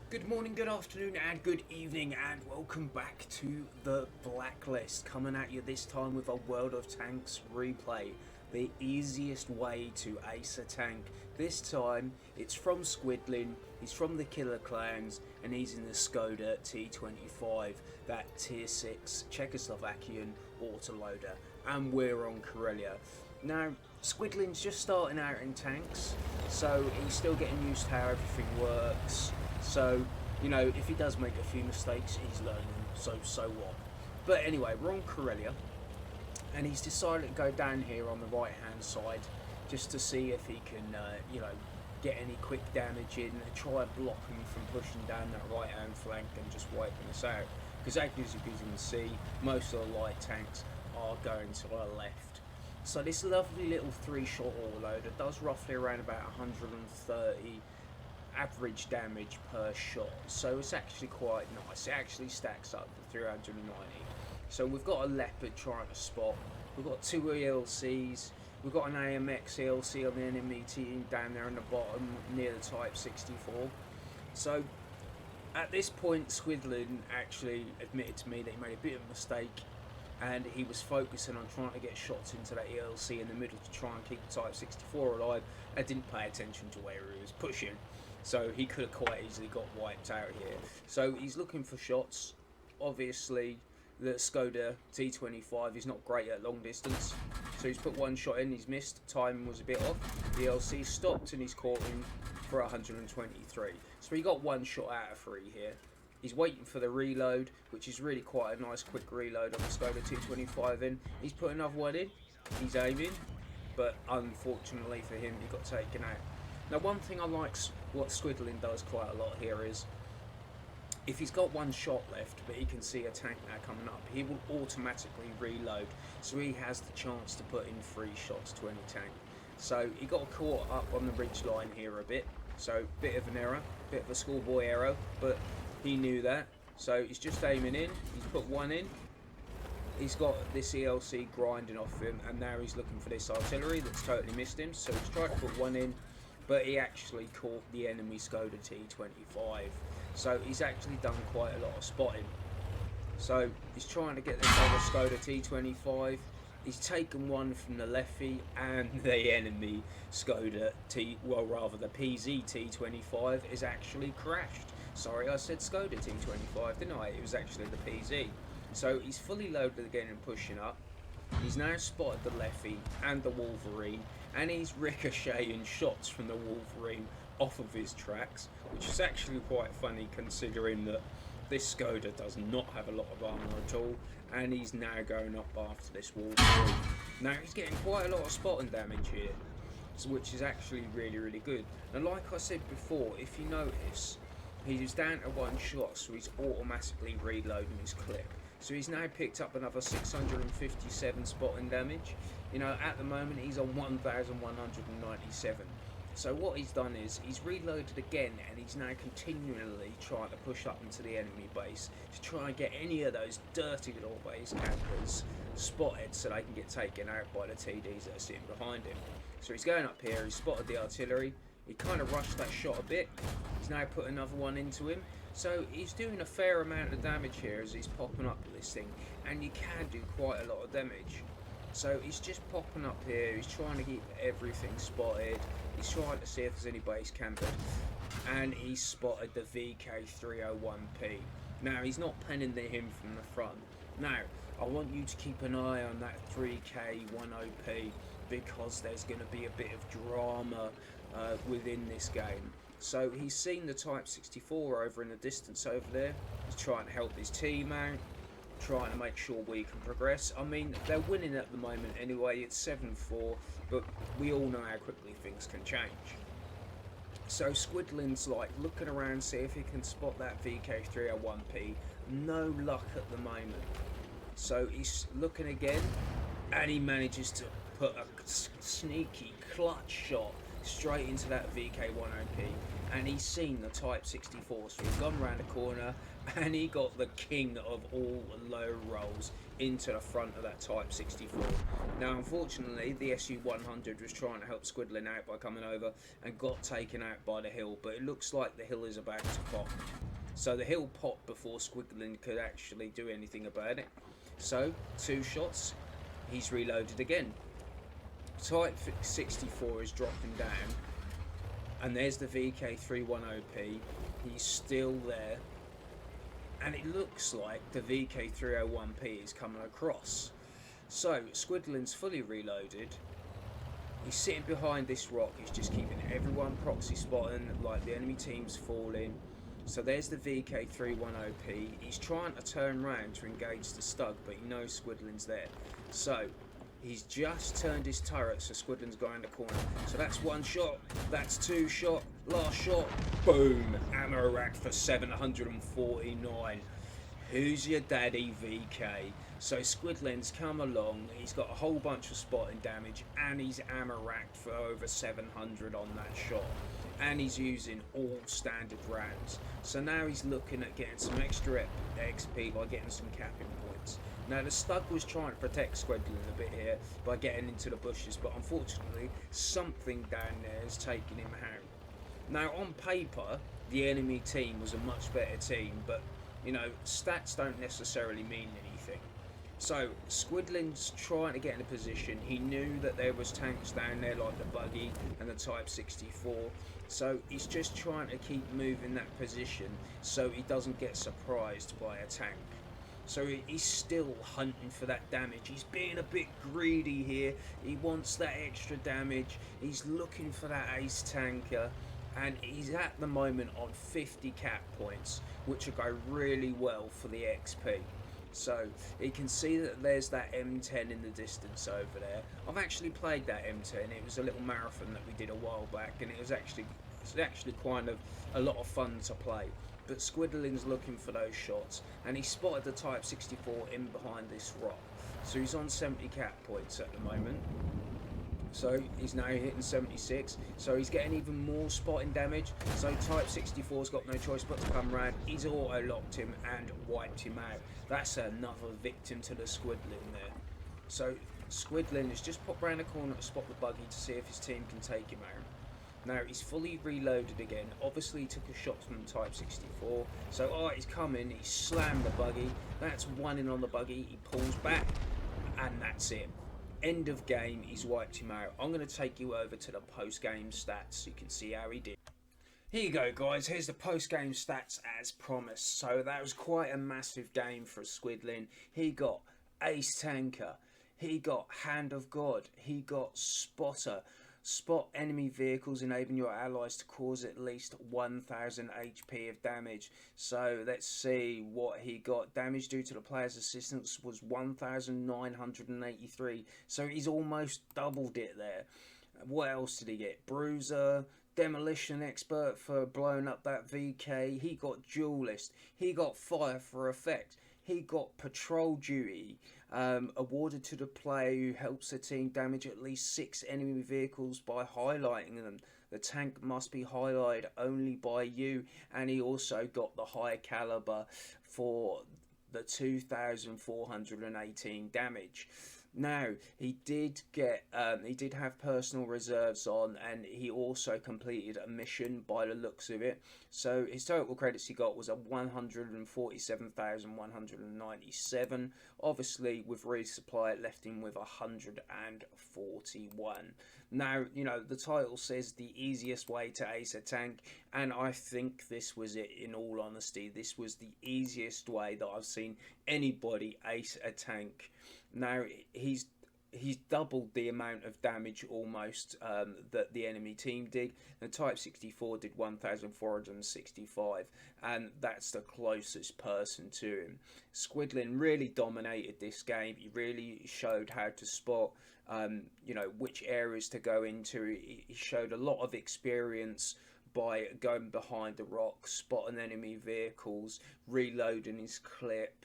Good morning, good afternoon, and good evening, and welcome back to the Blacklist. Coming at you this time with a World of Tanks replay. The easiest way to ace a tank. This time, it's from Squidling, he's from the Killer Clans, and he's in the Skoda T25, that Tier 6 Czechoslovakian autoloader, and we're on Karelia. Now, Squidling's just starting out in tanks, so he's still getting used to how everything works. So, if he does make a few mistakes, he's learning, so what. But anyway, we're on Karelia, and he's decided to go down here on the right hand side just to see if he can, get any quick damage in and try and block him from pushing down that right hand flank and just wiping us out. Because as you can see, most of the light tanks are going to the left. So this lovely little 3-shot autoloader does roughly around about 130 average damage per shot, so it's actually quite nice. It actually stacks up to 390. So we've got a leopard trying to spot, we've got two ELCs, we've got an AMX ELC on the enemy team down there in the bottom near the Type 64. So at this point, Squidlin actually admitted to me that he made a bit of a mistake, and he was focusing on trying to get shots into that ELC in the middle to try and keep the Type 64 alive, and didn't pay attention to where he was pushing. So he could have quite easily got wiped out here. So he's looking for shots. Obviously, the Skoda T25 is not great at long distance. So he's put one shot in, he's missed, time was a bit off. The ELC stopped and he's caught him for 123. So he got one shot out of 3 here. He's waiting for the reload, which is really quite a nice quick reload on the Skoda T25 in. He's put another one in, he's aiming, but unfortunately for him, he got taken out. Now, one thing I like what Squidling does quite a lot here is, if he's got one shot left, but he can see a tank now coming up, he will automatically reload, so he has the chance to put in 3 shots to any tank. So he got caught up on the ridge line here a bit, so bit of an error, bit of a schoolboy error, but he knew that. So he's just aiming in, he's put one in, he's got this ELC grinding off him, and now he's looking for this artillery that's totally missed him, so he's tried to put one in, but he actually caught the enemy Skoda T25. So he's actually done quite a lot of spotting. So he's trying to get this other Skoda T25. He's taken one from the Leffy, and the enemy Skoda the PZ T25 is actually crashed. Sorry, I said Skoda T25, didn't I? It was actually the PZ. So he's fully loaded again and pushing up. He's now spotted the Leffy and the Wolverine, and he's ricocheting shots from the Wolverine off of his tracks, which is actually quite funny considering that this Skoda does not have a lot of armour at all, and he's now going up after this Wolverine. Now he's getting quite a lot of spotting damage here, which is actually really good. And like I said before, if you notice, he's down to one shot, so he's automatically reloading his clip. So he's now picked up another 657 spotting damage. At the moment he's on 1,197. So what he's done is he's reloaded again, and he's now continually trying to push up into the enemy base to try and get any of those dirty little base campers spotted so they can get taken out by the TDs that are sitting behind him. So he's going up here, he's spotted the artillery, he kind of rushed that shot a bit, he's now put another one into him. So he's doing a fair amount of damage here as he's popping up with this thing, and you can do quite a lot of damage. So he's just popping up here, he's trying to keep everything spotted, he's trying to see if there's any base campers, and he's spotted the VK301P. Now he's not penning him from the front. Now I want you to keep an eye on that 3K10P, because there's going to be a bit of drama within this game. So he's seen the Type 64 over in the distance over there, he's trying to help his team out, trying to make sure we can progress. I mean, they're winning at the moment anyway, it's 7-4, but we all know how quickly things can change. So Squidlin's like looking around, see if he can spot that VK301P. No luck at the moment. So he's looking again, and he manages to put a sneaky clutch shot straight into that VK10P. and he's seen the Type 64, so he's gone around the corner and he got the king of all low rolls into the front of that Type 64. Now unfortunately the SU-100 was trying to help Squidling out by coming over and got taken out by the hill, but it looks like the hill is about to pop. So the hill popped before Squidling could actually do anything about it. So 2 shots, he's reloaded again. Type 64 is dropping down, and there's the VK310P. He's still there, and it looks like the VK301P is coming across. So Squidling's fully reloaded. He's sitting behind this rock. He's just keeping everyone proxy spotting, like the enemy team's falling. So there's the VK310P. He's trying to turn around to engage the Stug, but he knows Squidling's there. So he's just turned his turret, so Squidling's going the corner. So that's 1 shot, that's 2 shot, last shot, boom, ammo rack for 749. Who's your daddy, VK? So Squidling's come along, he's got a whole bunch of spotting damage, and he's ammo racked for over 700 on that shot. And he's using all standard rounds. So now he's looking at getting some extra XP by getting some capping points. Now the Stug was trying to protect Squidling a bit here by getting into the bushes, but unfortunately something down there is taking him out. Now on paper the enemy team was a much better team, but you know, stats don't necessarily mean anything. So Squidling's trying to get in a position. He knew that there was tanks down there like the buggy and the Type 64, so he's just trying to keep moving that position so he doesn't get surprised by a tank. So he's still hunting for that damage. He's being a bit greedy here. He wants that extra damage. He's looking for that ace tanker, and he's at the moment on 50 cap points, which will go really well for the XP. So you can see that there's that M10 in the distance over there. I've actually played that M10. It was a little marathon that we did a while back, and it was actually kind of a lot of fun to play. But Squidling's looking for those shots, and he spotted the Type 64 in behind this rock. So he's on 70 cap points at the moment. So he's now hitting 76, so he's getting even more spotting damage. So Type 64's got no choice but to come round. He's auto-locked him and wiped him out. That's another victim to the Squidling there. So Squidling has just popped round the corner to spot the buggy to see if his team can take him out. Now he's fully reloaded again. Obviously he took a shot from Type 64. So he's coming, he slammed the buggy. That's 1 in on the buggy. He pulls back, and that's it. End of game, he's wiped him out. I'm going to take you over to the post-game stats so you can see how he did. Here you go, guys. Here's the post-game stats as promised. So that was quite a massive game for Squidling. He got Ace Tanker. He got Hand of God. He got Spotter. Spot enemy vehicles, enabling your allies to cause at least 1000 HP of damage. So let's see what he got. Damage due to the player's assistance was 1983. So he's almost doubled it there. What else did he get? Bruiser, Demolition Expert for blowing up that VK. He got Duelist. He got Fire for Effect. He got Patrol Duty, awarded to the player who helps the team damage at least 6 enemy vehicles by highlighting them. The tank must be highlighted only by you. And he also got the high caliber for the 2418 damage. Now he did have personal reserves on, and he also completed a mission by the looks of it. So his total credits he got was a 147,197. Obviously with resupply it left him with 141. Now, you know, the title says the easiest way to ace a tank, and I think this was it. In all honesty, this was the easiest way that I've seen anybody ace a tank. Now he's doubled the amount of damage almost that the enemy team did. The Type 64 did 1465, and that's the closest person to him. Squidling really dominated this game. He really showed how to spot you know, which areas to go into. He showed a lot of experience by going behind the rock, spotting enemy vehicles, reloading his clip,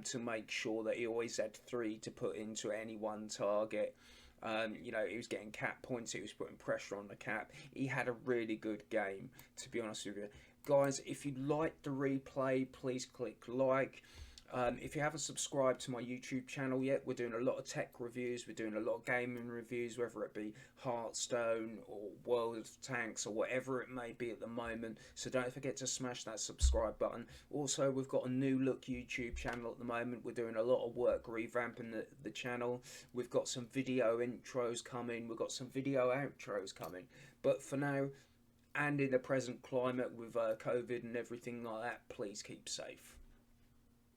to make sure that he always had 3 to put into any one target. You know, he was getting cap points. He was putting pressure on the cap. He had a really good game, to be honest with you. Guys, if you like the replay, please click like. If you haven't subscribed to my YouTube channel yet, we're doing a lot of tech reviews, we're doing a lot of gaming reviews, whether it be Hearthstone or World of Tanks or whatever it may be at the moment. So don't forget to smash that subscribe button. Also, we've got a new look YouTube channel at the moment. We're doing a lot of work revamping the channel. We've got some video intros coming, we've got some video outros coming. But for now, and in the present climate with COVID and everything like that, please keep safe.